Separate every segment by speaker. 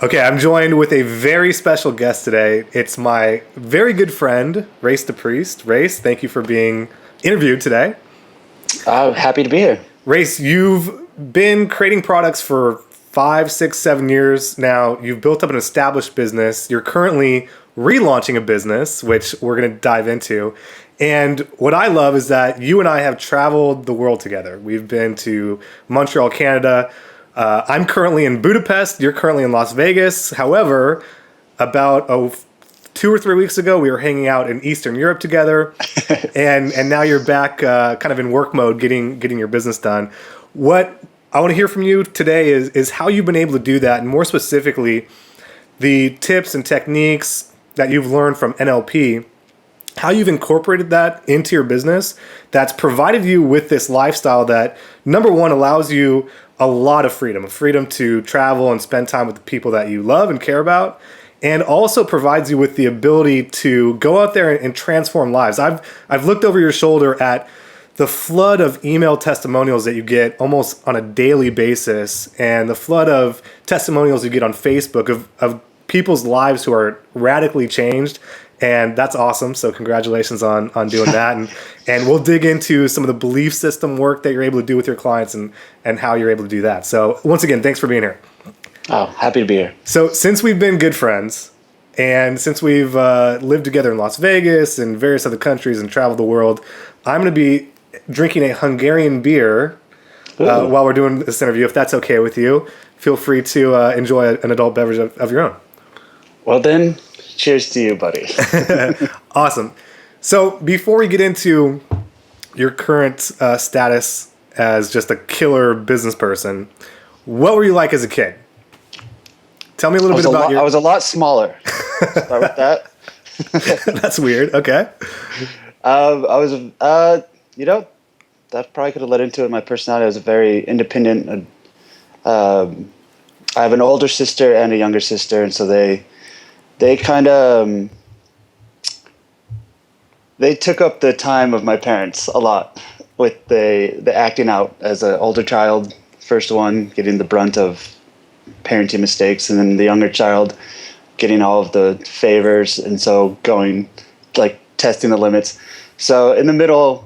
Speaker 1: Okay, I'm joined with a very special guest today. It's my very good friend, Race the Priest. Race, thank you for being interviewed today.
Speaker 2: Happy to be here.
Speaker 1: Race, you've been creating products for 5, 6, 7 years now. You've built up an established business. You're currently relaunching a business, which we're going to dive into. And what I love is that you and I have traveled the world together. We've been to Montreal, Canada. I'm currently in Budapest. You're currently in Las Vegas. However, about 2 or 3 weeks ago, we were hanging out in Eastern Europe together, and now you're back, kind of in work mode, getting your business done. What I want to hear from you today is how you've been able to do that, and more specifically, the tips and techniques that you've learned from NLP, how you've incorporated that into your business that's provided you with this lifestyle that, number one, allows you a lot of freedom to travel and spend time with the people that you love and care about, and also provides you with the ability to go out there and transform lives. I've looked over your shoulder at the flood of email testimonials that you get almost on a daily basis, and the flood of testimonials you get on Facebook of people's lives who are radically changed. And that's awesome. So congratulations on doing that. And we'll dig into some of the belief system work that you're able to do with your clients and how you're able to do that. So once again, thanks for being here.
Speaker 2: Oh, happy to be here.
Speaker 1: So since we've been good friends, and since we've lived together in Las Vegas and various other countries and traveled the world, I'm going to be drinking a Hungarian beer while we're doing this interview. If that's okay with you, feel free to enjoy an adult beverage of your own.
Speaker 2: Well then, cheers to you, buddy.
Speaker 1: Awesome. So before we get into your current status as just a killer business person, what were you like as a kid? Tell me a little bit about
Speaker 2: I was a lot smaller. Start with that.
Speaker 1: That's weird. Okay.
Speaker 2: I was, that probably could have led into it. My personality. I was very independent. I have an older sister and a younger sister, and so they kind of they took up the time of my parents a lot with the acting out as an older child, first one getting the brunt of parenting mistakes, and then the younger child getting all of the favors, and so going like testing the limits. So in the middle,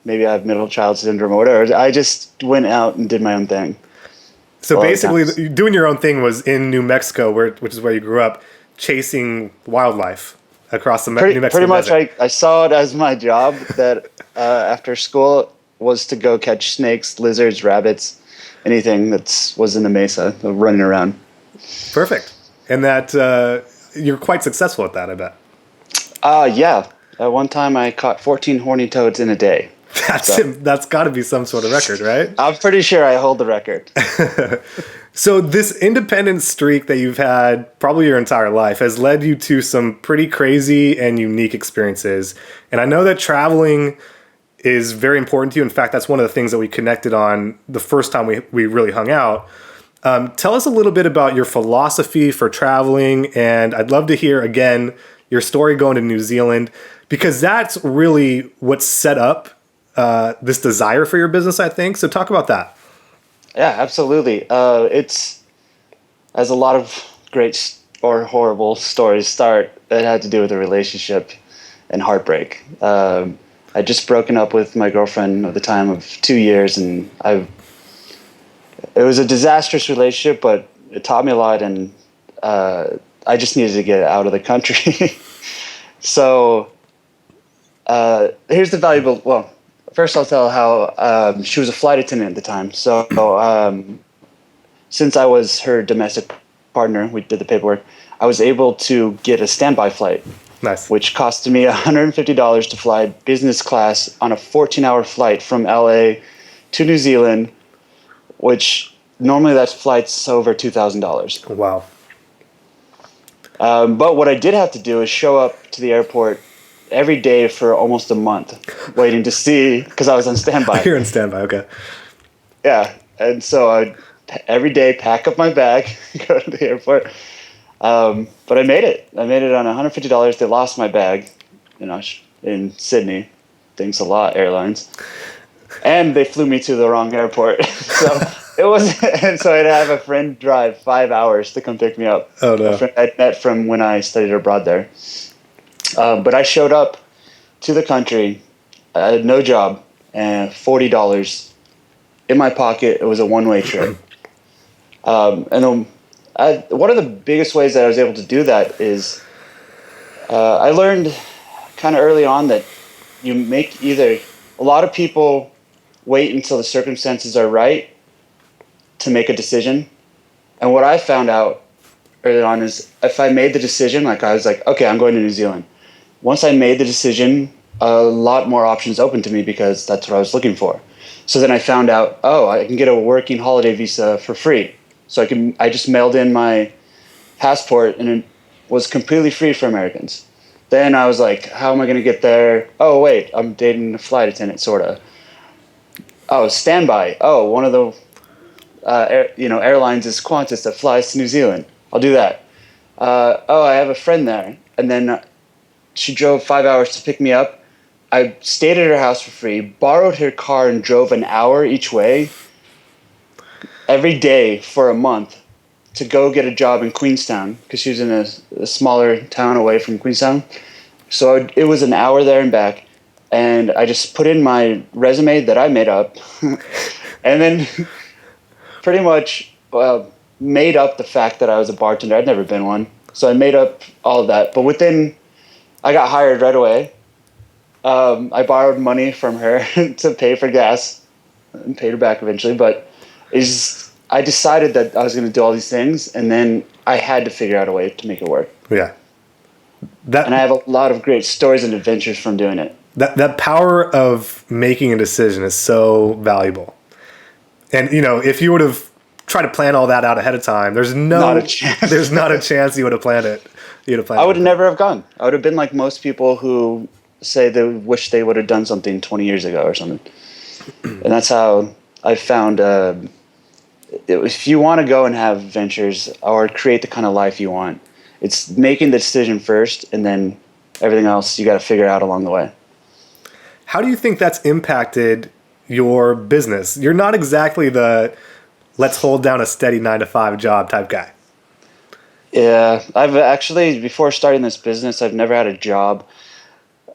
Speaker 2: maybe I have middle child syndrome or whatever. I just went out and did my own thing.
Speaker 1: So basically, doing your own thing was in New Mexico, which is where you grew up, chasing wildlife across the New Mexico
Speaker 2: Pretty much,
Speaker 1: desert.
Speaker 2: I saw it as my job that after school was to go catch snakes, lizards, rabbits, anything that was in the mesa, running around.
Speaker 1: Perfect. And that you're quite successful at that, I bet.
Speaker 2: Yeah. At one time, I caught 14 horny toads in a day.
Speaker 1: That's got to be some sort of record, right?
Speaker 2: I'm pretty sure I hold the record.
Speaker 1: So this independent streak that you've had probably your entire life has led you to some pretty crazy and unique experiences. And I know that traveling is very important to you. In fact, that's one of the things that we connected on the first time we really hung out. Tell us a little bit about your philosophy for traveling. And I'd love to hear, again, your story going to New Zealand, because that's really what set up this desire for your business, I think. So talk about that.
Speaker 2: Yeah, absolutely. It's, as a lot of great or horrible stories start, it had to do with a relationship and heartbreak. I'd just broken up with my girlfriend at the time of 2 years, and it was a disastrous relationship, but it taught me a lot, and I just needed to get out of the country. So here's the valuable, well, first I'll tell how she was a flight attendant at the time. So since I was her domestic partner, we did the paperwork, I was able to get a standby flight.
Speaker 1: Nice.
Speaker 2: Which costed me $150 to fly business class on a 14-hour flight from LA to New Zealand, which normally that flight's over $2,000.
Speaker 1: Wow.
Speaker 2: But what I did have to do is show up to the airport every day for almost a month, waiting to see, because I was on standby.
Speaker 1: You're on standby, okay.
Speaker 2: Yeah, and so I every day pack up my bag, go to the airport. But I made it. I made it on $150. They lost my bag, in Sydney. Thanks a lot, airlines. And they flew me to the wrong airport. So It was, and so I'd have a friend drive 5 hours to come pick me up.
Speaker 1: Oh
Speaker 2: A
Speaker 1: no.
Speaker 2: friend I'd met from when I studied abroad there. But I showed up to the country. I had no job and $40 in my pocket. It was a one-way trip. One of the biggest ways that I was able to do that is I learned kind of early on that you make either a lot of people wait until the circumstances are right to make a decision. And what I found out early on is if I made the decision, like I was like, okay, I'm going to New Zealand. Once I made the decision, a lot more options opened to me because that's what I was looking for. So then I found out, oh, I can get a working holiday visa for free. So I just mailed in my passport and it was completely free for Americans. Then I was like, how am I going to get there? Oh, wait, I'm dating a flight attendant, sort of. Oh, standby. Oh, one of the airlines is Qantas that flies to New Zealand. I'll do that. I have a friend there. And then she drove 5 hours to pick me up. I stayed at her house for free, borrowed her car and drove an hour each way every day for a month to go get a job in Queenstown because she was in a smaller town away from Queenstown. So it was an hour there and back. And I just put in my resume that I made up and then pretty much made up the fact that I was a bartender. I'd never been one. So I made up all of that. But I got hired right away. I borrowed money from her to pay for gas and paid her back eventually. But I decided that I was going to do all these things, and then I had to figure out a way to make it work.
Speaker 1: Yeah.
Speaker 2: And I have a lot of great stories and adventures from doing it.
Speaker 1: That power of making a decision is so valuable. And, if you would have tried to plan all that out ahead of time, there's not a chance you would have planned it.
Speaker 2: I would never have gone. I would have been like most people who say they wish they would have done something 20 years ago or something. And that's how I found if you want to go and have ventures or create the kind of life you want, it's making the decision first, and then everything else you got to figure out along the way.
Speaker 1: How do you think that's impacted your business? You're not exactly the let's hold down a steady 9-to-5 job type guy.
Speaker 2: Yeah, I've actually, before starting this business, I've never had a job.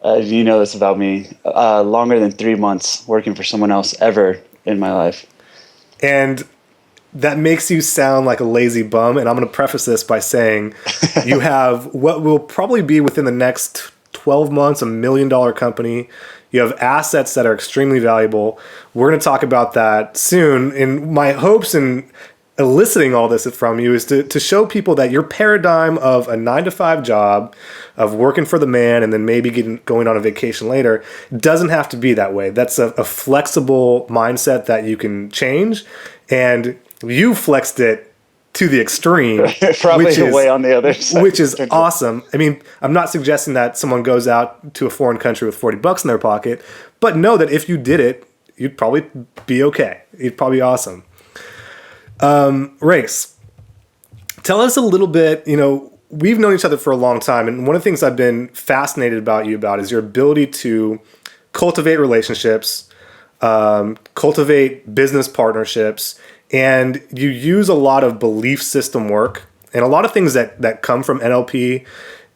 Speaker 2: You know this about me. Longer than 3 months working for someone else ever in my life.
Speaker 1: And that makes you sound like a lazy bum. And I'm going to preface this by saying you have what will probably be within the next 12 months, $1 million company. You have assets that are extremely valuable. We're going to talk about that soon. And my hopes in eliciting all this from you is to show people that your paradigm of a 9-to-5 job, of working for the man and then maybe going on a vacation later, doesn't have to be that way. That's a flexible mindset that you can change. And you flexed it to the extreme.
Speaker 2: Probably way on the other side.
Speaker 1: Which is awesome. I mean, I'm not suggesting that someone goes out to a foreign country with $40 in their pocket, but know that if you did it, you'd probably be okay. You'd probably be awesome. Race, tell us a little bit, we've known each other for a long time, and one of the things I've been fascinated about you is your ability to cultivate relationships, cultivate business partnerships, and you use a lot of belief system work and a lot of things that come from NLP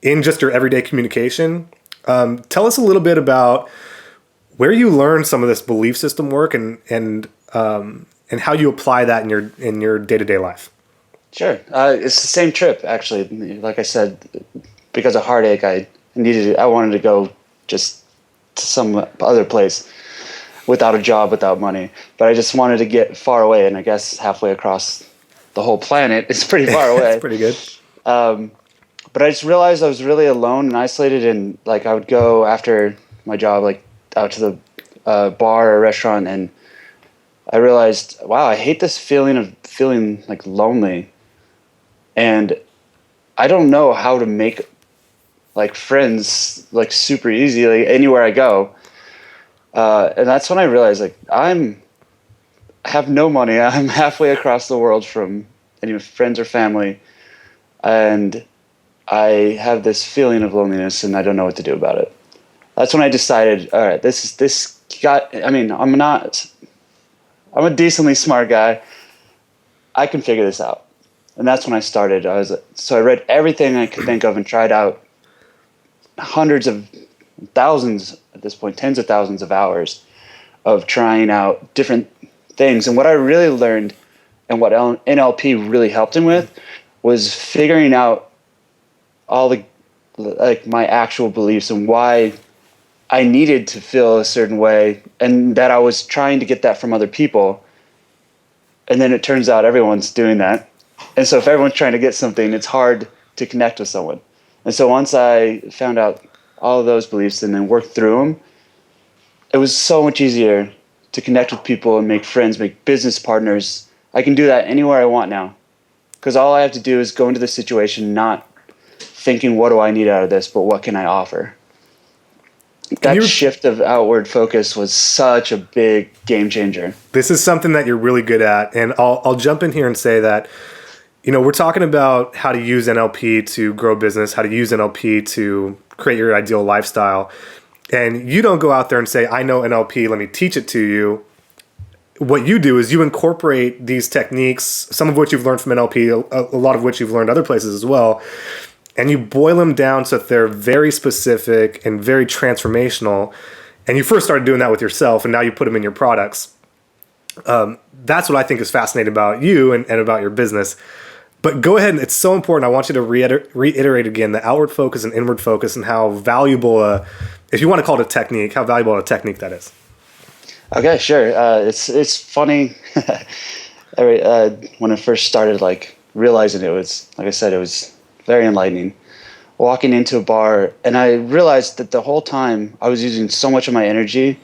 Speaker 1: in just your everyday communication. Tell us a little bit about where you learned some of this belief system work and how you apply that in your day-to-day life.
Speaker 2: Sure. It's the same trip, actually. Like I said, because of heartache, I wanted to go just to some other place without a job, without money. But I just wanted to get far away, and I guess halfway across the whole planet is pretty far away.
Speaker 1: That's pretty good.
Speaker 2: But I just realized I was really alone and isolated, and like I would go after my job, like out to the bar or restaurant, and I realized, wow, I hate this feeling of feeling like lonely. And I don't know how to make like friends like super easy, like anywhere I go. And that's when I realized like I have no money. I'm halfway across the world from any friends or family. And I have this feeling of loneliness and I don't know what to do about it. That's when I decided, all right, I'm a decently smart guy. I can figure this out. And that's when I started. So I read everything I could think of and tried out hundreds of thousands, at this point, tens of thousands of hours of trying out different things. And what I really learned and what NLP really helped him with was figuring out all the, like, my actual beliefs and why I needed to feel a certain way, and that I was trying to get that from other people. And then it turns out everyone's doing that. And so if everyone's trying to get something, it's hard to connect with someone. And so once I found out all of those beliefs and then worked through them, it was so much easier to connect with people and make friends, make business partners. I can do that anywhere I want now, because all I have to do is go into the situation not thinking, what do I need out of this, but what can I offer? That shift of outward focus was such a big game changer.
Speaker 1: This is something that you're really good at. And I'll jump in here and say that, we're talking about how to use NLP to grow business, how to use NLP to create your ideal lifestyle. And you don't go out there and say, I know NLP, let me teach it to you. What you do is you incorporate these techniques, some of which you've learned from NLP, a lot of which you've learned other places as well, and you boil them down so that they're very specific and very transformational. And you first started doing that with yourself, and now you put them in your products. That's what I think is fascinating about you and about your business. But go ahead, and it's so important. I want you to reiterate again the outward focus and inward focus, and how valuable, if you want to call it a technique, how valuable a technique that is.
Speaker 2: Okay, sure. It's funny. When I first started, realizing it was, like I said, it was very enlightening. Walking into a bar, and I realized that the whole time I was using so much of my energy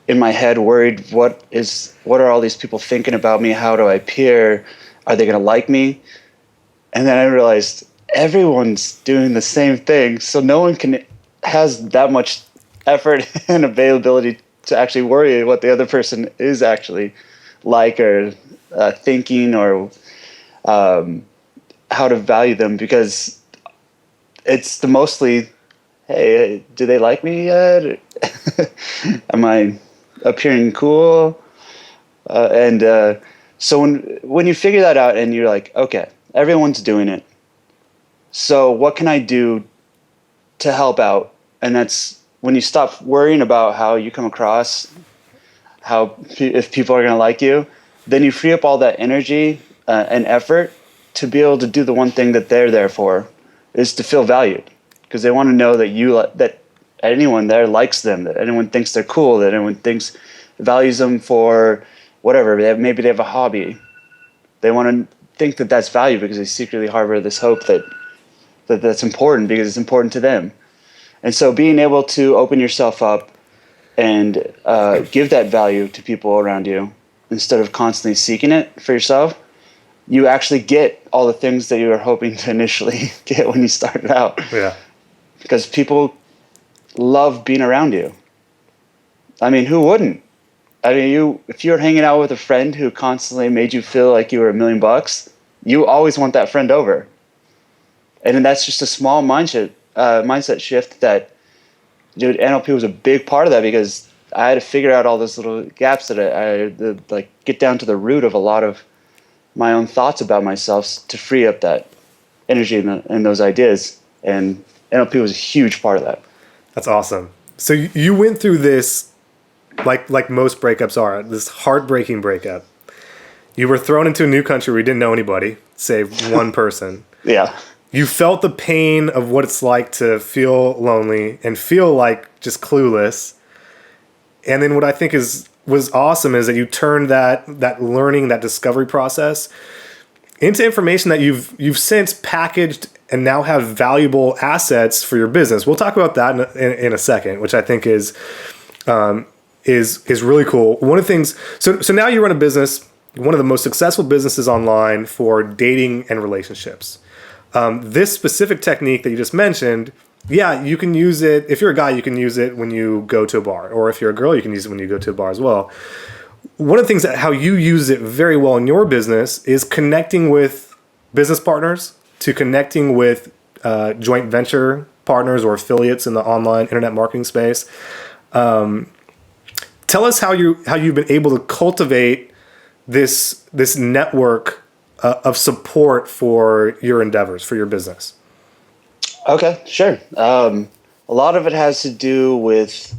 Speaker 2: in my head, worried, what are all these people thinking about me? How do I appear? Are they going to like me? And then I realized everyone's doing the same thing, so no one has that much effort and availability to actually worry what the other person is actually like, or thinking, or how to value them, because it's mostly, hey, do they like me yet? Am I appearing cool? So when you figure that out and you're like, okay, everyone's doing it, so what can I do to help out? And that's when you stop worrying about how you come across, if people are going to like you, then you free up all that energy and effort to be able to do the one thing that they're there for, is to feel valued, because they want to know that anyone there likes them, that anyone thinks they're cool, that anyone values them for whatever. Maybe they have a hobby. They want to think that that's valued because they secretly harbor this hope that's important because it's important to them. And so being able to open yourself up and give that value to people around you instead of constantly seeking it for yourself, you actually get all the things that you were hoping to initially get when you started out.
Speaker 1: Yeah.
Speaker 2: Because people love being around you. I mean, who wouldn't? I mean, if you're hanging out with a friend who constantly made you feel like you were $1 million, you always want that friend over. And that's just a small mindset shift that, dude, NLP was a big part of that, because I had to figure out all those little gaps that I get down to the root of a lot of my own thoughts about myself to free up that energy and those ideas. And NLP was a huge part of that.
Speaker 1: That's awesome. So you went through this, like most breakups are, this heartbreaking breakup. You were thrown into a new country where you didn't know anybody, save one person.
Speaker 2: Yeah.
Speaker 1: You felt the pain of what it's like to feel lonely and feel like just clueless. And then what I think was awesome is that you turned that learning, that discovery process into information that you've since packaged and now have valuable assets for your business. We'll talk about that in a second, which I think is really cool. One of the things, so now you run a business, one of the most successful businesses online for dating and relationships. This specific technique that you just mentioned, yeah, you can use it. If you're a guy, you can use it when you go to a bar, or if you're a girl, you can use it when you go to a bar as well. One of the things that how you use it very well in your business is connecting with business partners, to connecting with joint venture partners or affiliates in the online internet marketing space. Tell us how you've been able to cultivate this network of support for your endeavors, for your business?
Speaker 2: Okay, sure. A lot of it has to do with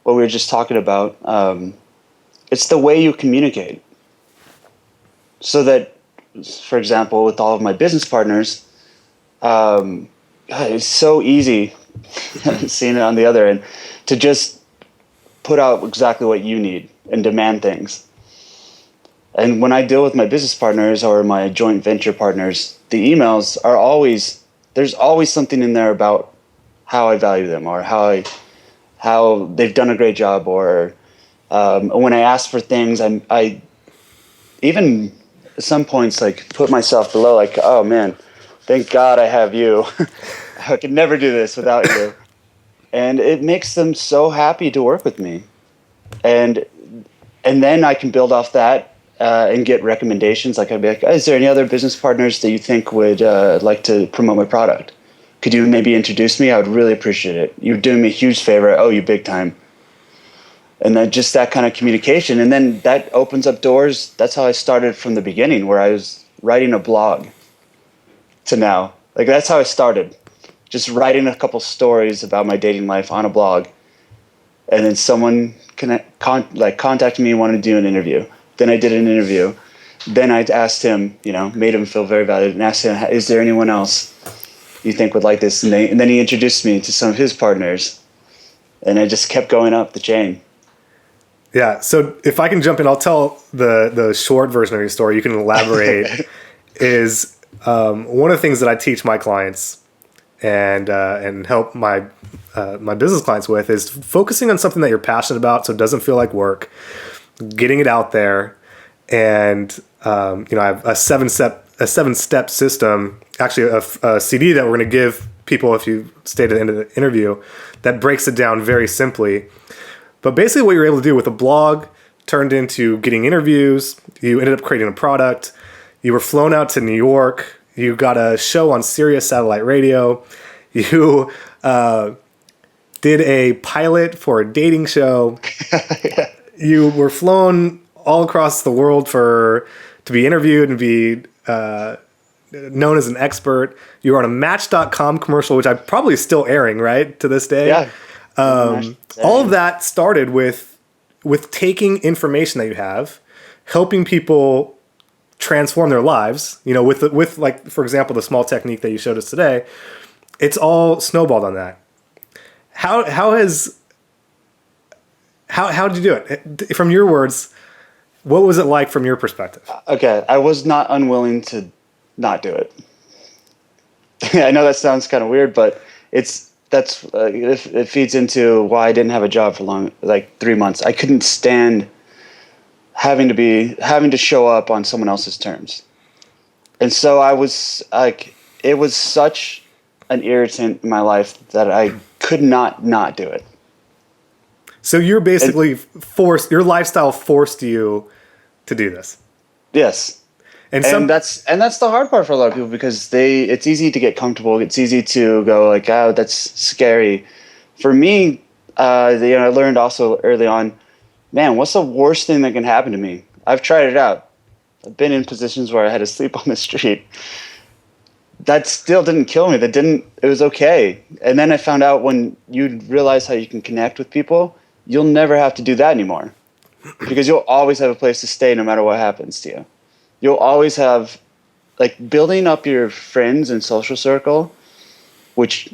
Speaker 2: what we were just talking about. It's the way you communicate. So that, for example, with all of my business partners, it's so easy seeing it on the other end to just put out exactly what you need and demand things. And when I deal with my business partners or my joint venture partners, the emails are always, there's always something in there about how I value them or how they've done a great job, or when I ask for things, I even at some points like put myself below, like, oh man, thank God I have you. I could never do this without you. And it makes them so happy to work with me. And then I can build off that and get recommendations. Like I'd be like, is there any other business partners that you think would like to promote my product? Could you maybe introduce me? I would really appreciate it. You're doing me a huge favor. I owe you big time. And then just that kind of communication. And then that opens up doors. That's how I started from the beginning, where I was writing a blog to now. Like that's how I started. Just writing a couple stories about my dating life on a blog. And then someone contacted me and wanted to do an interview. Then I did an interview. Then I asked him, made him feel very valued, and asked him, is there anyone else you think would like this? And then he introduced me to some of his partners. And I just kept going up the chain.
Speaker 1: Yeah. So if I can jump in, I'll tell the short version of your story. You can elaborate. Is one of the things that I teach my clients and help my business clients with is focusing on something that you're passionate about, so it doesn't feel like work. Getting it out there, and I have a seven step system. Actually, a CD that we're going to give people if you stay to the end of the interview that breaks it down very simply. But basically what you're able to do with a blog turned into getting interviews. You ended up creating a product. You were flown out to New York. You got a show on Sirius Satellite Radio. You did a pilot for a dating show.
Speaker 2: Yeah.
Speaker 1: You were flown all across the world to be interviewed and be known as an expert. You were on a Match.com commercial, which I probably is still airing, right, to this day.
Speaker 2: Yeah.
Speaker 1: All of that started with taking information that you have, helping people transform their lives. With like, for example, the small technique that you showed us today. It's all snowballed on that. How did you do it? From your words, what was it like from your perspective?
Speaker 2: Okay, I was not unwilling to not do it. I know that sounds kind of weird, but it feeds into why I didn't have a job for like 3 months. I couldn't stand having to show up on someone else's terms. And so I was like, it was such an irritant in my life that I could not do it.
Speaker 1: So you're basically your lifestyle forced you to do this.
Speaker 2: Yes. And that's the hard part for a lot of people, because it's easy to get comfortable. It's easy to go like, oh, that's scary. For me, I learned also early on, man, what's the worst thing that can happen to me? I've tried it out. I've been in positions where I had to sleep on the street. That still didn't kill me. It was okay. And then I found out, when you realize how you can connect with people, you'll never have to do that anymore, because you'll always have a place to stay no matter what happens to you. You'll always have, like, building up your friends and social circle, which,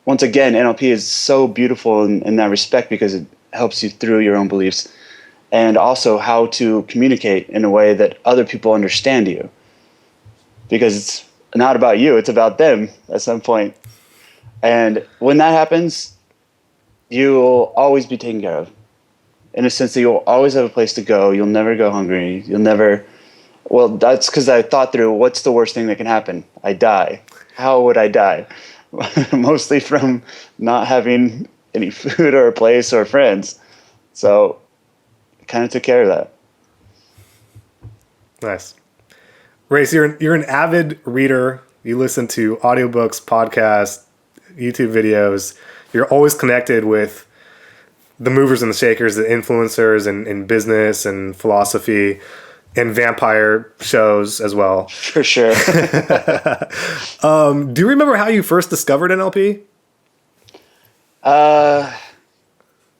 Speaker 2: once again, NLP is so beautiful in that respect, because it helps you through your own beliefs, and also how to communicate in a way that other people understand you, because it's not about you, it's about them at some point. And when that happens, you'll always be taken care of, in a sense that you'll always have a place to go. You'll never go hungry. Well, that's because I thought through, what's the worst thing that can happen? I die. How would I die? Mostly from not having any food or a place or friends. So I kind of took care of that.
Speaker 1: Nice. Ray, so you're an avid reader. You listen to audiobooks, podcasts, YouTube videos. You're always connected with the movers and the shakers, the influencers in business and philosophy. and vampire shows as well.
Speaker 2: For sure.
Speaker 1: Do you remember how you first discovered NLP?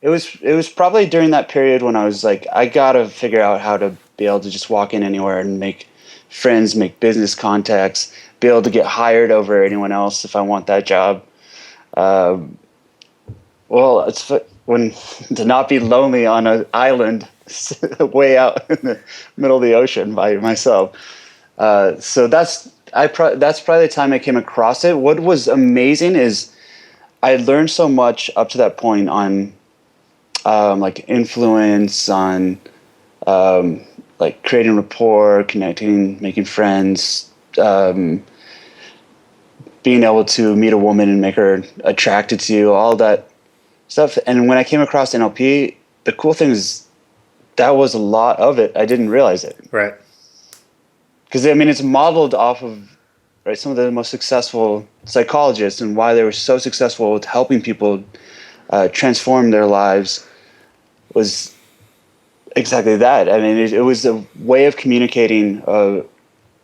Speaker 2: It was probably during that period when I was like, I gotta figure out how to be able to just walk in anywhere and make friends, make business contacts, be able to get hired over anyone else if I want that job. Well, it's when to not be lonely on an island way out in the middle of the ocean by myself. So that's probably the time I came across it. What was amazing is I learned so much up to that point on like influence, on like creating rapport, connecting, making friends, being able to meet a woman and make her attracted to you, all that stuff. And when I came across NLP, the cool thing is that was a lot of it. I didn't realize it.
Speaker 1: Right.
Speaker 2: Because, I mean, it's modeled off of some of the most successful psychologists and why they were so successful with helping people transform their lives was exactly that. I mean, it was a way of communicating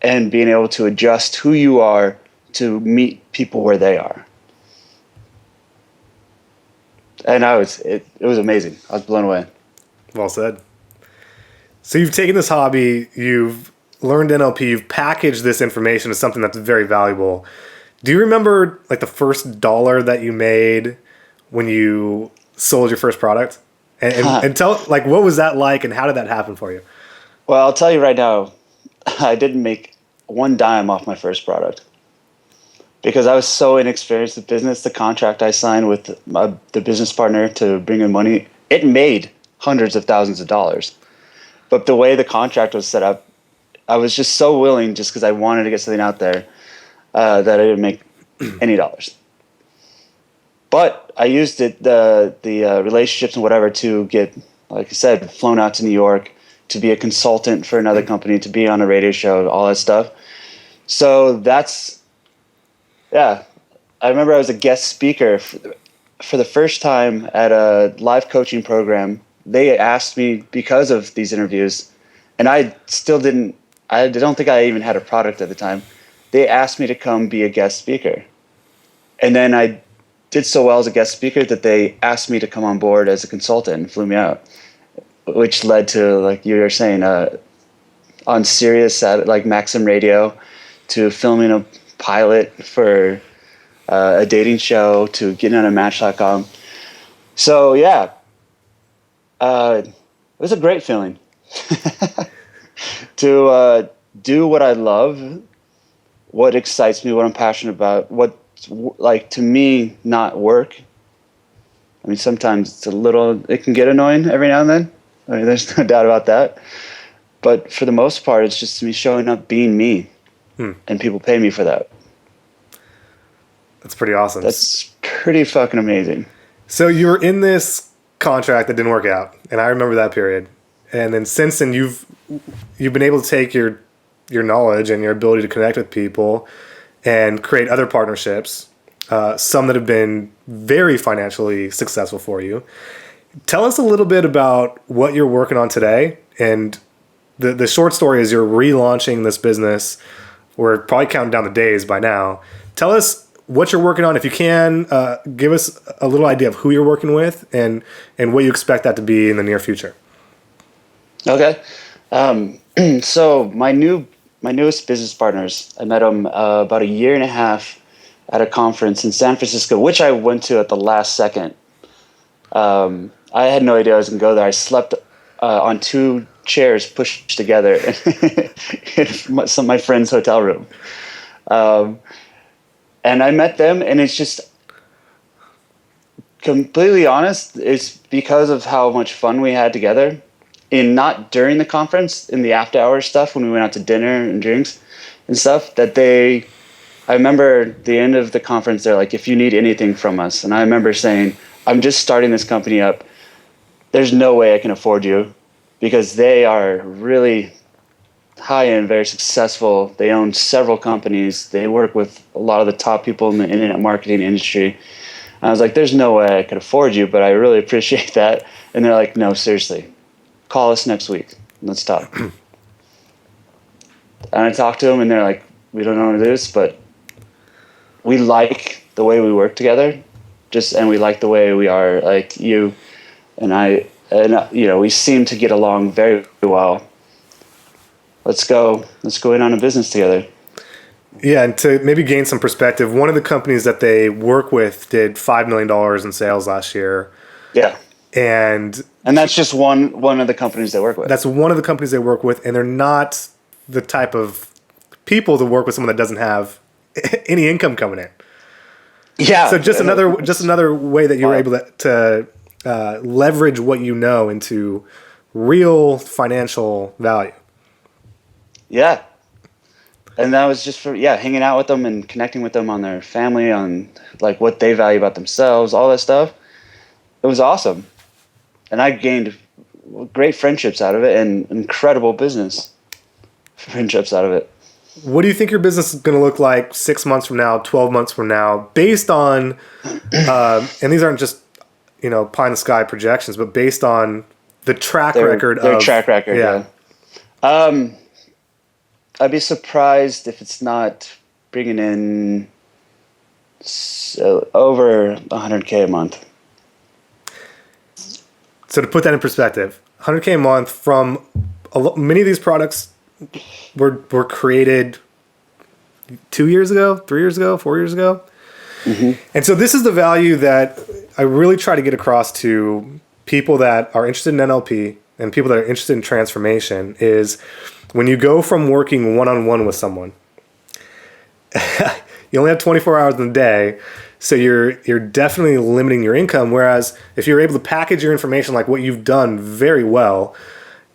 Speaker 2: and being able to adjust who you are to meet people where they are. And it was amazing. I was blown away.
Speaker 1: Well said. So you've taken this hobby, you've learned NLP, you've packaged this information as something that's very valuable. Do you remember like the first dollar that you made when you sold your first product? And tell, like, what was that like and how did that happen for you?
Speaker 2: Well, I'll tell you right now, I didn't make one dime off my first product because I was so inexperienced with business. The contract I signed with the business partner to bring in money, it made hundreds of thousands of dollars. But the way the contract was set up, I was just so willing just because I wanted to get something out there that I didn't make any dollars. But I used the relationships and whatever to get, like I said, flown out to New York, to be a consultant for another company, to be on a radio show, all that stuff. So I remember I was a guest speaker for the first time at a live coaching program. They asked me because of these interviews, and I don't think I even had a product at the time. They asked me to come be a guest speaker. And then I did so well as a guest speaker that they asked me to come on board as a consultant and flew me out, which led to, like you were saying, on Sirius at like Maxim Radio, to filming a pilot for a dating show, to getting on a Match.com. So yeah, it was a great feeling to do what I love, what excites me, what I'm passionate about, what, like, to me, not work. I mean, sometimes it can get annoying every now and then. I mean, there's no doubt about that. But for the most part, it's just me showing up, being me, and people pay me for that.
Speaker 1: That's pretty awesome.
Speaker 2: That's pretty fucking amazing.
Speaker 1: So you were in this contract that didn't work out, and I remember that period. And then since then, you've been able to take your knowledge and your ability to connect with people and create other partnerships, some that have been very financially successful for you. Tell us a little bit about what you're working on today. And the short story is you're relaunching this business. We're probably counting down the days by now. Tell us what you're working on. If you can, give us a little idea of who you're working with and what you expect that to be in the near future.
Speaker 2: Okay. So my newest business partners, I met them about a year and a half at a conference in San Francisco, which I went to at the last second. I had no idea I was going to go there. I slept on two chairs pushed together in my friend's hotel room. And I met them, and it's just, completely honest, it's because of how much fun we had together. Not during the conference, in the after hours stuff, when we went out to dinner and drinks and stuff, I remember at the end of the conference, they're like, if you need anything from us. And I remember saying, I'm just starting this company up. There's no way I can afford you, because they are really high-end, very successful. They own several companies. They work with a lot of the top people in the internet marketing industry. And I was like, there's no way I could afford you, but I really appreciate that. And they're like, no, seriously, call us next week. Let's talk. And I talk to them, and they're like, we don't know what it is, but we like the way we work together, and we like the way we are, like you and I, and we seem to get along very well. Let's go in on a business together.
Speaker 1: Yeah, and to maybe gain some perspective, one of the companies that they work with did $5 million in sales last year.
Speaker 2: Yeah.
Speaker 1: And
Speaker 2: that's just one of the companies they work with.
Speaker 1: That's one of the companies they work with, and they're not the type of people to work with someone that doesn't have any income coming in.
Speaker 2: Yeah.
Speaker 1: So just another way that you're able to leverage what you know into real financial value.
Speaker 2: Yeah. And that was just for hanging out with them and connecting with them on their family, on like what they value about themselves, all that stuff. It was awesome. And I gained great friendships out of it and incredible business friendships out of it.
Speaker 1: What do you think your business is going to look like 6 months from now, 12 months from now, based on, and these aren't just, pie in the sky projections, but based on the track record
Speaker 2: their track record. Yeah. I'd be surprised if it's not bringing in over $100K a month.
Speaker 1: So to put that in perspective, $100K a month from many of these products were created 2 years ago, 3 years ago, 4 years ago. Mm-hmm. And so this is the value that I really try to get across to people that are interested in NLP and people that are interested in transformation is when you go from working one-on-one with someone, you only have 24 hours in the day, so you're definitely limiting your income. Whereas if you're able to package your information like what you've done very well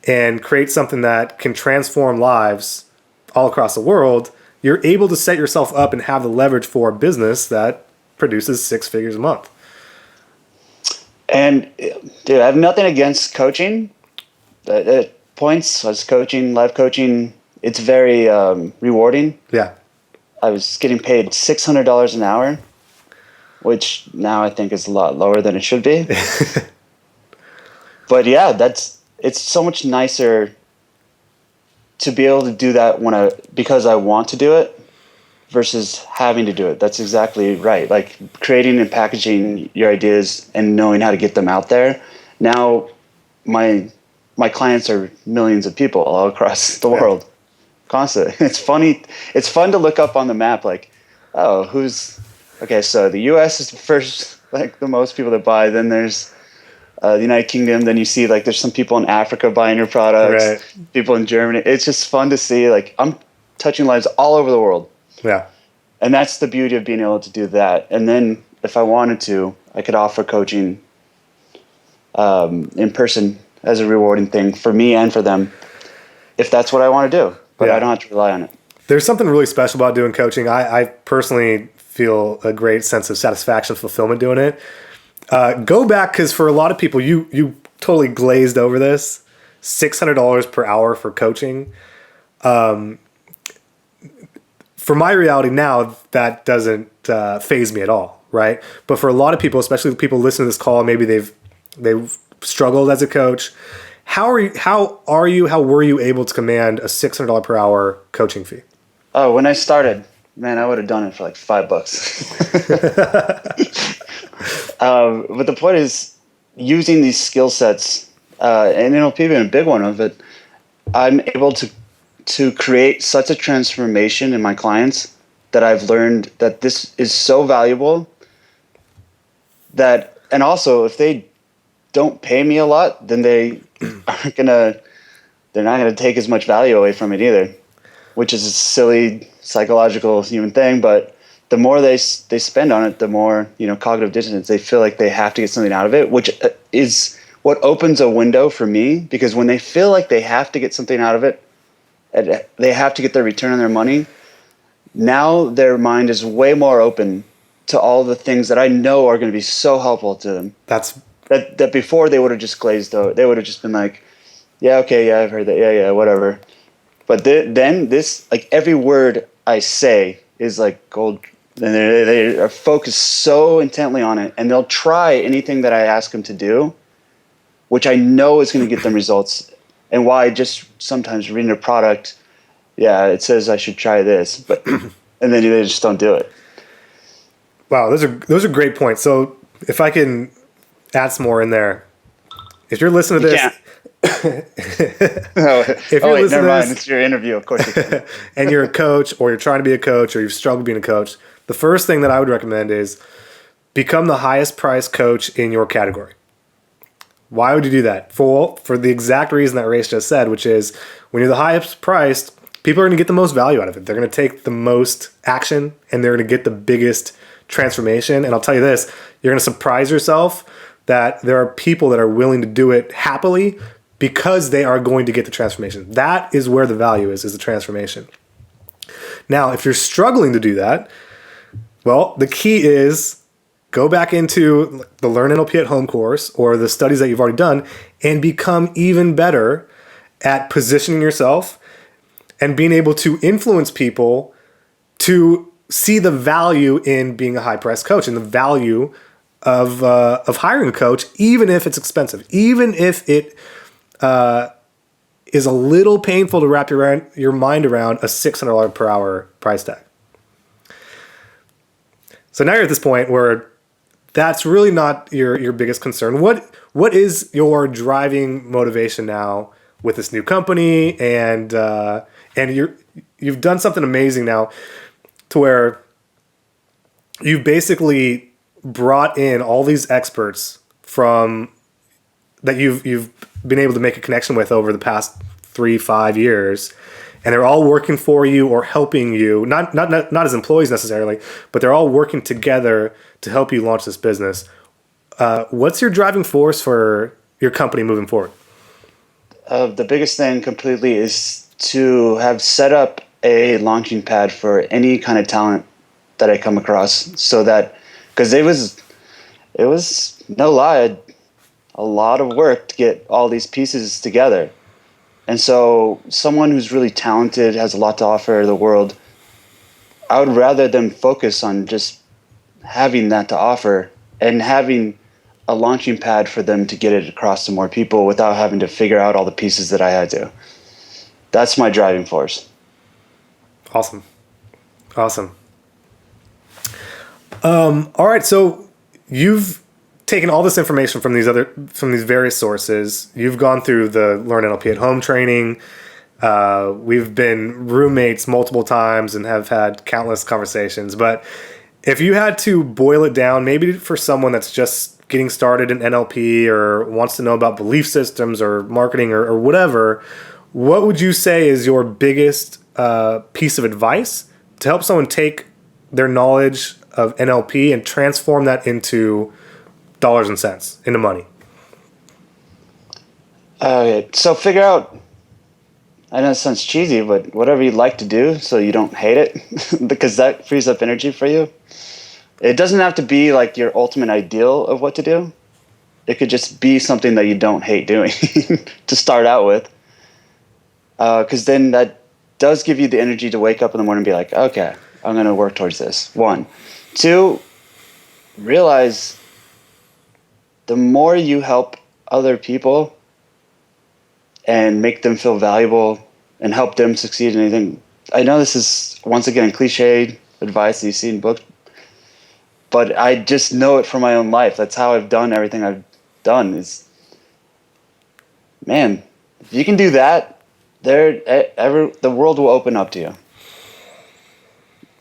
Speaker 1: and create something that can transform lives all across the world, you're able to set yourself up and have the leverage for a business that produces 6 figures a month.
Speaker 2: And dude, I have nothing against coaching. At points, I was coaching, live coaching. It's very rewarding.
Speaker 1: Yeah. I
Speaker 2: was getting paid $600 an hour, which now I think is a lot lower than it should be. But yeah, it's so much nicer to be able to do that because I want to do it versus having to do it. That's exactly right. Like creating and packaging your ideas and knowing how to get them out there. Now my clients are millions of people all across the world. Constantly. It's funny. It's fun to look up on the map like, oh, so the US is the first, like the most people that buy. Then there's the United Kingdom. Then you see like there's some people in Africa buying your products, right. People in Germany. It's just fun to see like I'm touching lives all over the world.
Speaker 1: Yeah.
Speaker 2: And that's the beauty of being able to do that. And then if I wanted to, I could offer coaching in person as a rewarding thing for me and for them if that's what I want to do. But I don't have to rely on it.
Speaker 1: There's something really special about doing coaching. I personally feel a great sense of satisfaction, fulfillment doing it. Go back, because for a lot of people, you totally glazed over this. $600 per hour for coaching. For my reality now, that doesn't faze me at all, right? But for a lot of people, especially the people listening to this call, maybe they've struggled as a coach. How were you able to command a $600 per hour coaching fee?
Speaker 2: Oh, when I started, man, I would have done it for like $5. But the point is using these skill sets, and NLP being a big one of it, I'm able to create such a transformation in my clients that I've learned that this is so valuable that, and also if they don't pay me a lot, then they're not gonna take as much value away from it either, which is a silly psychological human thing. But the more they spend on it, the more cognitive dissonance. They feel like they have to get something out of it, which is what opens a window for me, because when they feel like they have to get something out of it, and they have to get their return on their money, now their mind is way more open to all the things that I know are going to be so helpful to them. That before they would have just glazed over. They would have just been like, yeah, okay, yeah, I've heard that. Yeah, whatever. But then this, like every word I say is like gold. And they are focused so intently on it. And they'll try anything that I ask them to do, which I know is going to get them results. And why just sometimes reading a product yeah, it says I should try this, but and then they just don't do it.
Speaker 1: Wow, those are great points. So if I can add some more in there, if you're listening to
Speaker 2: You
Speaker 1: this,
Speaker 2: can't.
Speaker 1: if you're
Speaker 2: Wait,
Speaker 1: listening
Speaker 2: never
Speaker 1: to
Speaker 2: mind.
Speaker 1: this
Speaker 2: It's your interview. Of course you can.
Speaker 1: and you're a coach or you're trying to be a coach or you've struggled being a coach, the first thing that I would recommend is become the highest priced coach in your category. Why would you do that? For the exact reason that Race just said, which is when you're the highest priced, people are going to get the most value out of it. They're going to take the most action and they're going to get the biggest transformation. And I'll tell you this, you're going to surprise yourself that there are people that are willing to do it happily because they are going to get the transformation. That is where the value is the transformation. Now, if you're struggling to do that, well, the key is go back into the Learn NLP at Home course or the studies that you've already done and become even better at positioning yourself and being able to influence people to see the value in being a high-priced coach and the value of hiring a coach, even if it's expensive, even if it is a little painful to wrap your mind around a $600 per hour price tag. So now you're at this point where that's really not your biggest concern. What is your driving motivation now with this new company and you've done something amazing now to where you've basically brought in all these experts from that you've been able to make a connection with over the past 3-5 years, and they're all working for you or helping you, not as employees necessarily, but they're all working together to help you launch this business. What's your driving force for your company moving forward?
Speaker 2: The biggest thing completely is to have set up a launching pad for any kind of talent that I come across, so that, because it was no lie, a lot of work to get all these pieces together. And so someone who's really talented, has a lot to offer the world, I would rather them focus on just having that to offer and having a launching pad for them to get it across to more people without having to figure out all the pieces that I had to. That's my driving force.
Speaker 1: Awesome. All right, so you've taken all this information from these various sources. You've gone through the Learn NLP at Home training. We've been roommates multiple times and have had countless conversations. But if you had to boil it down, maybe for someone that's just getting started in NLP or wants to know about belief systems or marketing or whatever, what would you say is your biggest piece of advice to help someone take their knowledge of NLP and transform that into dollars and cents, into money?
Speaker 2: Okay, so figure out, I know it sounds cheesy, but whatever you like to do so you don't hate it, because that frees up energy for you. It doesn't have to be like your ultimate ideal of what to do. It could just be something that you don't hate doing to start out with. Because then that does give you the energy to wake up in the morning and be like, okay, I'm going to work towards this. 1. 2, realize the more you help other people and make them feel valuable and help them succeed in anything. I know this is, once again, cliched advice that you see in books, but I just know it from my own life. That's how I've done everything I've done. Is, man, if you can do that, the world will open up to you.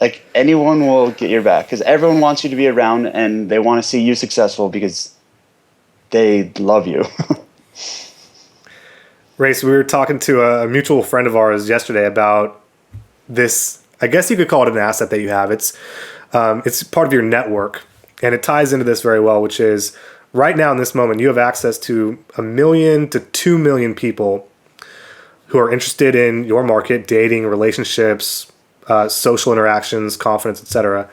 Speaker 2: Like, anyone will get your back because everyone wants you to be around and they want to see you successful because they love you.
Speaker 1: Race, we were talking to a mutual friend of ours yesterday about this. I guess you could call it an asset that you have. It's part of your network, and it ties into this very well, which is right now in this moment, you have access to 1 million to 2 million people who are interested in your market, dating, relationships, social interactions, confidence, etc.,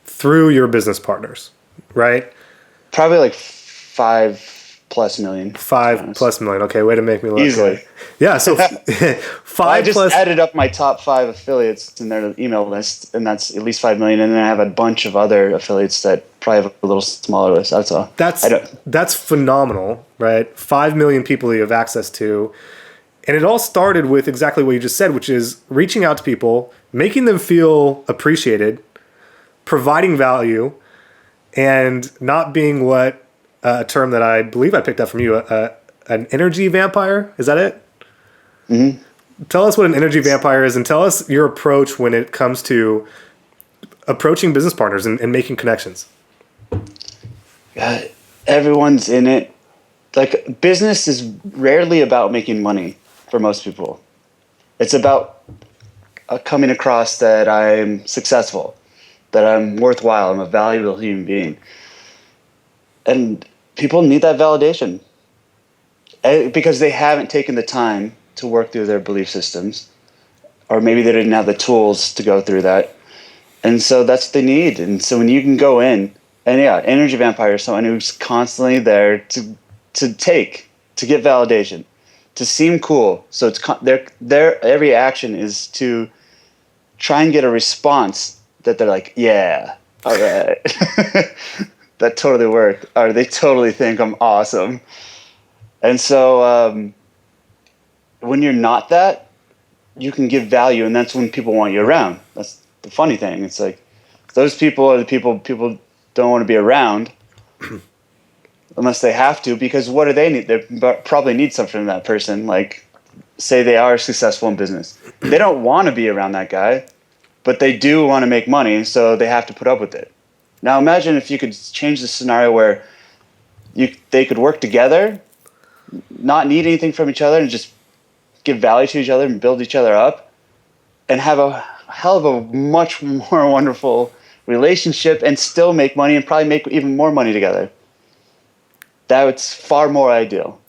Speaker 1: through your business partners, right?
Speaker 2: Probably like 5+ million.
Speaker 1: 5+ million. Okay, way to make me look
Speaker 2: easily.
Speaker 1: Yeah, so 5
Speaker 2: I just
Speaker 1: plus.
Speaker 2: added up my top 5 affiliates in their email list, and that's at least 5 million. And then I have a bunch of other affiliates that probably have a little smaller list. That's all.
Speaker 1: That's phenomenal, right? 5 million people you have access to, And it all started with exactly what you just said, which is reaching out to people, making them feel appreciated, providing value, and not being what a term that I believe I picked up from you, an energy vampire. Is that it?
Speaker 2: Mm-hmm.
Speaker 1: Tell us what an energy vampire is, and tell us your approach when it comes to approaching business partners and making connections.
Speaker 2: Everyone's in it. Like, business is rarely about making money for most people. It's about coming across that I'm successful, that I'm worthwhile, I'm a valuable human being. And people need that validation because they haven't taken the time to work through their belief systems, or maybe they didn't have the tools to go through that. And so that's what they need. And so when you can go in, and yeah, energy vampire is someone who's constantly there to get validation, to seem cool. So it's their every action is to try and get a response that they're like, yeah, all right, that totally worked, or they totally think I'm awesome. And so when you're not that, you can give value, and that's when people want you around. That's the funny thing. It's like those people are the people don't want to be around unless they have to, because what do they need? They probably need something from that person. Like, say they are successful in business. They don't want to be around that guy, but they do want to make money, so they have to put up with it. Now imagine if you could change the scenario where they could work together, not need anything from each other, and just give value to each other and build each other up, and have a hell of a much more wonderful relationship and still make money and probably make even more money together. That's far more ideal.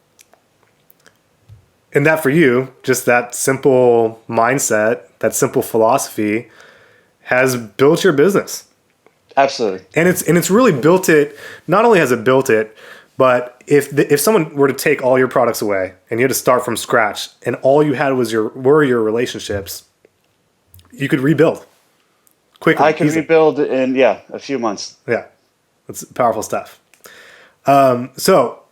Speaker 1: And that for you, just that simple mindset, that simple philosophy has built your business.
Speaker 2: Absolutely.
Speaker 1: And it's really built it. Not only has it built it, but if someone were to take all your products away and you had to start from scratch and all you had were your relationships, you could rebuild quickly.
Speaker 2: I can rebuild in a few months.
Speaker 1: Yeah, that's powerful stuff. So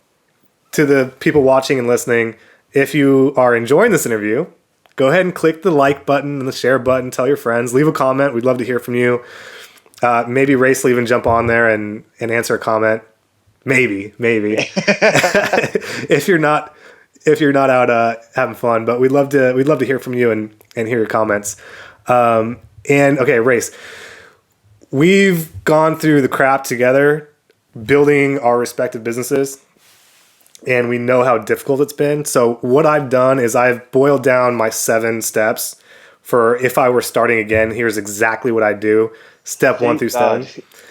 Speaker 1: to the people watching and listening, if you are enjoying this interview, go ahead and click the like button and the share button. Tell your friends. Leave a comment. We'd love to hear from you. Maybe Race will even jump on there and answer a comment. Maybe. if you're not out having fun, but we'd love to hear from you and hear your comments. And okay, Race, we've gone through the crap together, building our respective businesses, and we know how difficult it's been. So what I've done is I've boiled down my 7 steps for if I were starting again. Here's exactly what I do. Step 1 through 7.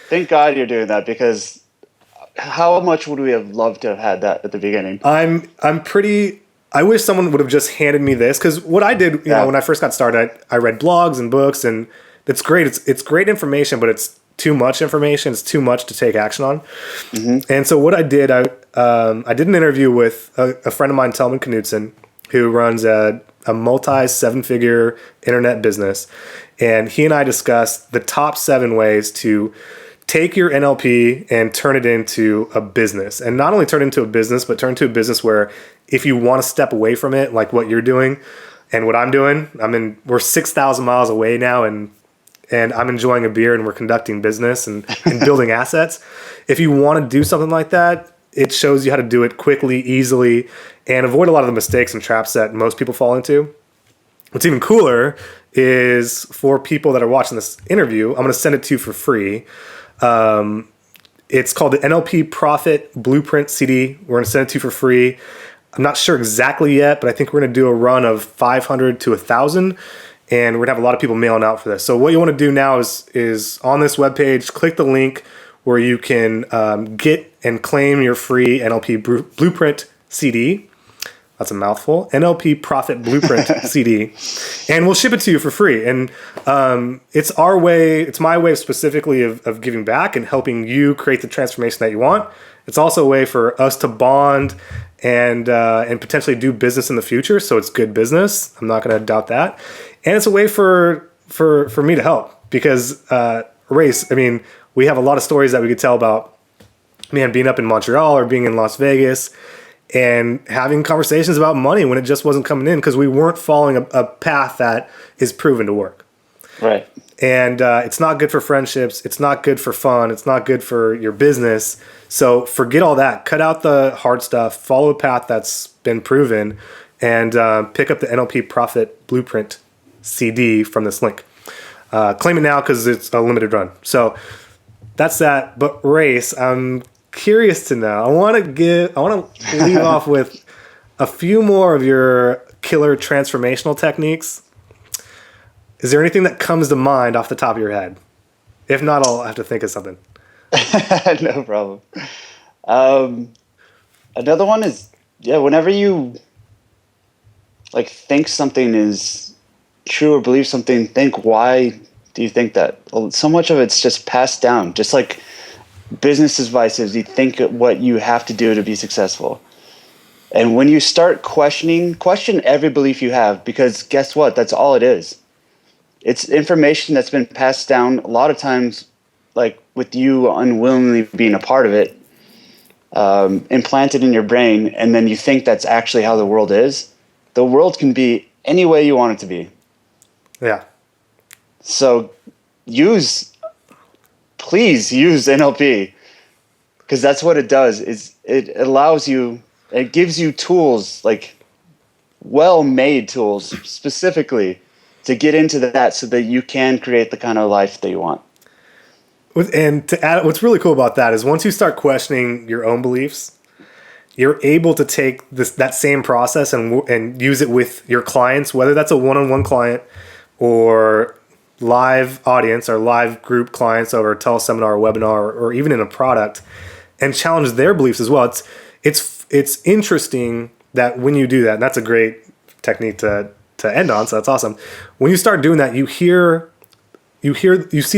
Speaker 2: Thank God you're doing that, because how much would we have loved to have had that at the beginning?
Speaker 1: I wish someone would have just handed me this, because what I did, you know, when I first got started, I read blogs and books, and it's great. It's great information, but it's too much information. It's too much to take action on. Mm-hmm. And so what I did, I did an interview with a friend of mine, Telman Knudsen, who runs a multi 7-figure internet business. And he and I discussed the top 7 ways to take your NLP and turn it into a business. And not only turn it into a business, but turn it into a business where if you want to step away from it, like what you're doing and what I'm doing, we're 6,000 miles away now, and I'm enjoying a beer and we're conducting business and building assets. If you want to do something like that, it shows you how to do it quickly, easily, and avoid a lot of the mistakes and traps that most people fall into. What's even cooler is for people that are watching this interview, I'm going to send it to you for free. It's called the NLP Profit Blueprint CD. We're going to send it to you for free. I'm not sure exactly yet, but I think we're going to do a run of 500 to 1,000. And we're going to have a lot of people mailing out for this. So what you want to do now is on this webpage, click the link where you can get and claim your free NLP Blueprint CD. That's a mouthful. NLP Profit Blueprint CD. And we'll ship it to you for free. And it's our way, it's my way specifically of giving back and helping you create the transformation that you want. It's also a way for us to bond and potentially do business in the future. So it's good business. I'm not going to doubt that. And it's a way for me to help, because Race, we have a lot of stories that we could tell about, man, being up in Montreal or being in Las Vegas and having conversations about money when it just wasn't coming in because we weren't following a path that is proven to work.
Speaker 2: Right.
Speaker 1: And it's not good for friendships. It's not good for fun. It's not good for your business. So forget all that. Cut out the hard stuff. Follow a path that's been proven, and pick up the NLP Profit Blueprint CD from this link. Claim it now because it's a limited run. So that's that. But Race, I'm curious to know. I want to leave off with a few more of your killer transformational techniques. Is there anything that comes to mind off the top of your head? If not, I'll have to think of something.
Speaker 2: No problem. Another one is, whenever you like think something is true or believe something, think, why do you think that? Well, so much of it's just passed down. Just like business advice is, you think what you have to do to be successful. And when you start question every belief you have, because guess what? That's all it is. It's information that's been passed down a lot of times, like with you unwillingly being a part of it, implanted in your brain, and then you think that's actually how the world is. The world can be any way you want it to be.
Speaker 1: Yeah.
Speaker 2: So please use NLP, because that's what it does. Is it allows you, it gives you tools, like well-made tools specifically to get into that so that you can create the kind of life that you want.
Speaker 1: And to add, what's really cool about that is once you start questioning your own beliefs, you're able to take that same process and use it with your clients, whether that's a one-on-one client or live audience or live group clients over a teleseminar or webinar, or even in a product, and challenge their beliefs as well. It's interesting that when you do that, and that's a great technique to end on, so that's awesome. When you start doing that, you see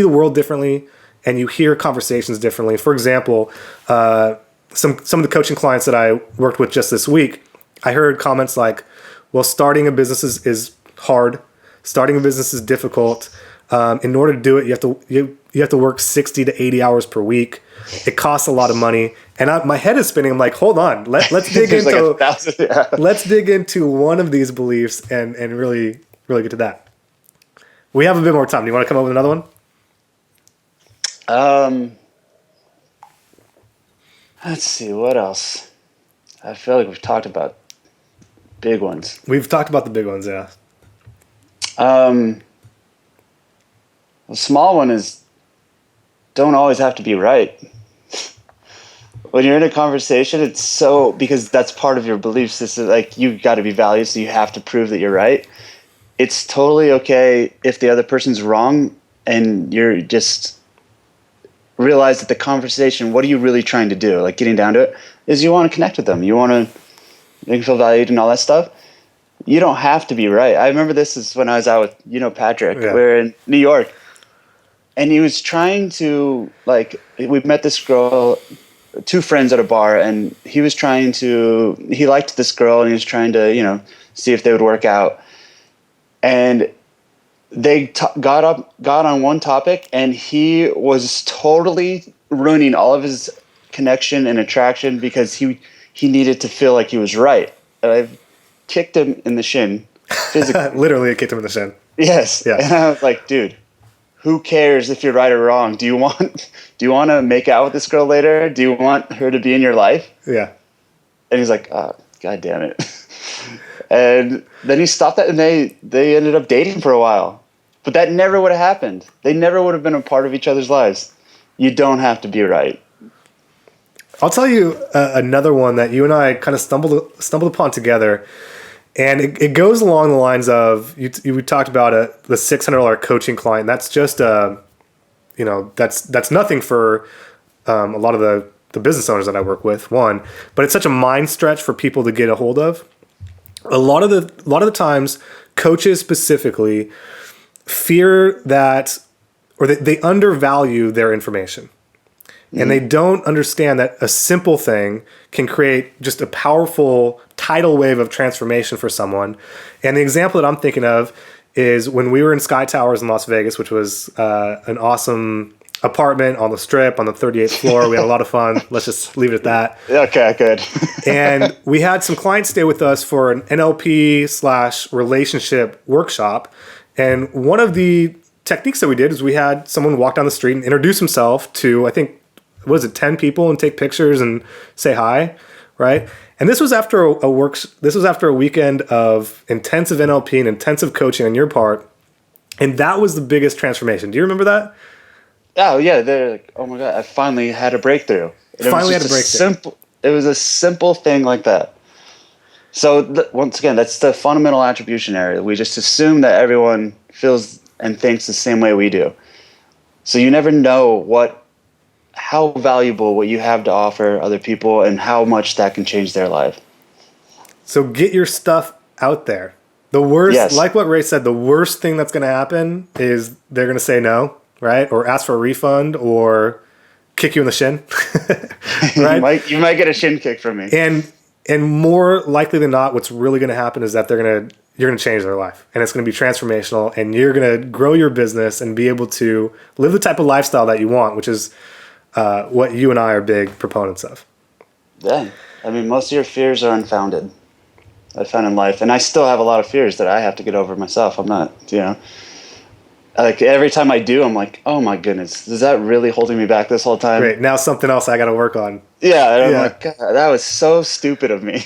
Speaker 1: the world differently, and you hear conversations differently. For example, some of the coaching clients that I worked with just this week, I heard comments like, well, starting a business is hard. Starting a business is difficult. In order to do it, you have to work 60 to 80 hours per week. It costs a lot of money. And my head is spinning. I'm like, hold on, let's dig into let's dig into one of these beliefs and really, really get to that. We have a bit more time. Do you want to come up with another one?
Speaker 2: Let's see, what else? I feel like we've talked about big ones.
Speaker 1: We've talked about the big ones, yeah.
Speaker 2: The small one is, don't always have to be right. When you're in a conversation, it's so, because that's part of your belief system. Like, you've got to be valued, so you have to prove that you're right. It's totally okay if the other person's wrong, and you're just realize that the conversation, what are you really trying to do? Like, getting down to it, is you want to connect with them. You want to make them feel valued and all that stuff. You don't have to be right. I remember this is when I was out with, Patrick. Yeah. We were in New York. And he was trying to, like, we met this girl, two friends at a bar, and he liked this girl, and he was trying to, see if they would work out. And they got on one topic, and he was totally ruining all of his connection and attraction because he needed to feel like he was right. And I kicked him in the shin physically.
Speaker 1: Literally, I kicked him in the shin.
Speaker 2: Yes. Yeah. And I was like, dude, who cares if you're right or wrong? Do you want to make out with this girl later? Do you want her to be in your life?
Speaker 1: Yeah.
Speaker 2: And he's like, oh, God damn it. And then he stopped that, and they ended up dating for a while. But that never would have happened. They never would have been a part of each other's lives. You don't have to be right.
Speaker 1: I'll tell you another one that you and I kind of stumbled upon together. And it goes along the lines of, we talked about the $600 coaching client. That's just, that's nothing for a lot of the business owners that I work with, one. But it's such a mind stretch for people to get a hold of. A lot of the times, coaches specifically fear that, or they undervalue their information. And they don't understand that a simple thing can create just a powerful tidal wave of transformation for someone. And the example that I'm thinking of is when we were in Sky Towers in Las Vegas, which was an awesome apartment on the Strip on the 38th floor. We had a lot of fun. Let's just leave it at that.
Speaker 2: Okay, good.
Speaker 1: And we had some clients stay with us for an NLP/relationship workshop. And one of the techniques that we did is we had someone walk down the street and introduce himself to, I think, 10 people, and take pictures and say hi, right? And this was after a weekend of intensive NLP and intensive coaching on your part. And that was the biggest transformation. Do you remember that?
Speaker 2: Oh yeah, they're like, oh my God, I finally had a breakthrough.
Speaker 1: It
Speaker 2: was a simple thing like that. So once again, that's the fundamental attribution area. We just assume that everyone feels and thinks the same way we do. So you never know how valuable what you have to offer other people and how much that can change their life.
Speaker 1: So get your stuff out there. The worst,
Speaker 2: yes.
Speaker 1: Like what Ray said, the worst thing that's going to happen is they're going to say no, right? Or ask for a refund or kick you in the shin, right?
Speaker 2: You might get a shin kick from me.
Speaker 1: And more likely than not, what's really going to happen is that you're going to change their life, and it's going to be transformational, and you're going to grow your business and be able to live the type of lifestyle that you want, which is what you and I are big proponents of.
Speaker 2: Yeah. I mean, most of your fears are unfounded, I found in life. And I still have a lot of fears that I have to get over myself. I'm not, like every time I do, I'm like, oh my goodness, is that really holding me back this whole time?
Speaker 1: Great. Now something else I got to work on.
Speaker 2: Yeah. And I'm like, God, that was so stupid of me.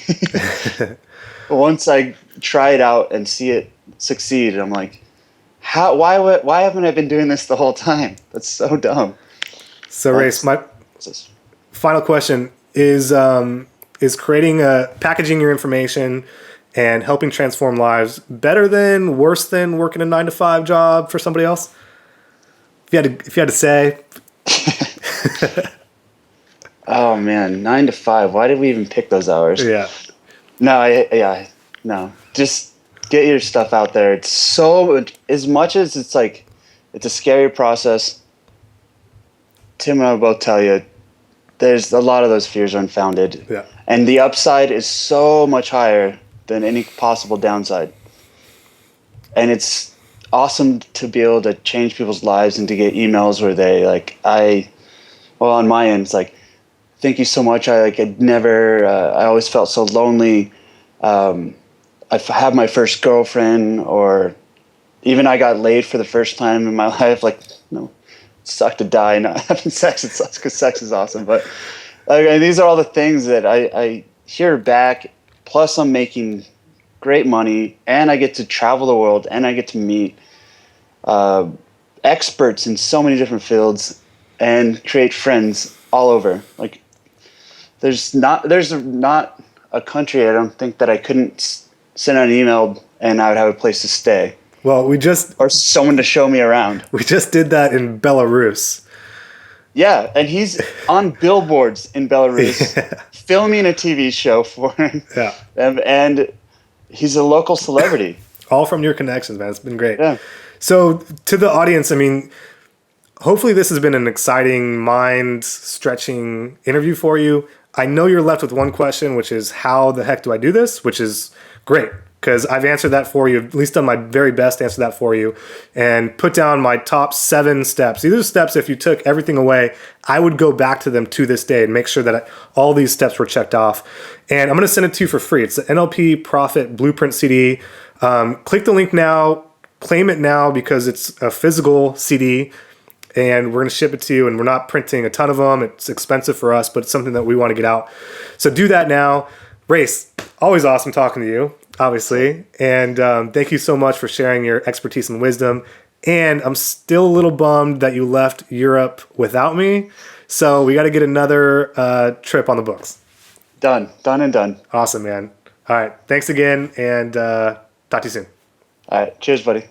Speaker 2: Once I try it out and see it succeed, I'm like, why haven't I been doing this the whole time? That's so dumb.
Speaker 1: So, Race, my final question is packaging your information and helping transform lives better than, worse than working a 9-to-5 job for somebody else? If you had to say.
Speaker 2: Oh man, 9 to 5. Why did we even pick those hours?
Speaker 1: Yeah.
Speaker 2: No. Just get your stuff out there. It's so, as much as it's like, it's a scary process. Tim and I will both tell you, there's a lot of those fears are unfounded.
Speaker 1: Yeah.
Speaker 2: And the upside is so much higher than any possible downside. And it's awesome to be able to change people's lives and to get emails where they on my end, it's like, thank you so much. I always felt so lonely. I had my first girlfriend, or even I got laid for the first time in my life. Like, no, it sucked to die not having sex. It sucks because sex is awesome. But these are all the things that I hear back. Plus, I'm making great money, and I get to travel the world, and I get to meet experts in so many different fields and create friends all over. Like, there's not a country I don't think that I couldn't send out an email and I would have a place to stay.
Speaker 1: Well, or
Speaker 2: someone to show me around.
Speaker 1: We just did that in Belarus.
Speaker 2: Yeah, and he's on billboards in Belarus, filming a TV show for him.
Speaker 1: Yeah.
Speaker 2: And he's a local celebrity.
Speaker 1: All from your connections, man. It's been great.
Speaker 2: Yeah.
Speaker 1: So to the audience, I mean, hopefully this has been an exciting, mind-stretching interview for you. I know you're left with one question, which is, how the heck do I do this? Which is great, because I've answered that for you, at least done my very best to answer that for you, and put down my top 7 steps. These are steps, if you took everything away, I would go back to them to this day and make sure that all these steps were checked off. And I'm going to send it to you for free. It's the NLP Profit Blueprint CD. Click the link now, claim it now, because it's a physical CD. And we're going to ship it to you, and we're not printing a ton of them. It's expensive for us, but it's something that we want to get out. So do that now. Race, always awesome talking to you, obviously. And thank you so much for sharing your expertise and wisdom. And I'm still a little bummed that you left Europe without me. So we got to get another trip on the books.
Speaker 2: Done and done.
Speaker 1: Awesome, man. All right. Thanks again, and talk to you soon.
Speaker 2: All right. Cheers, buddy.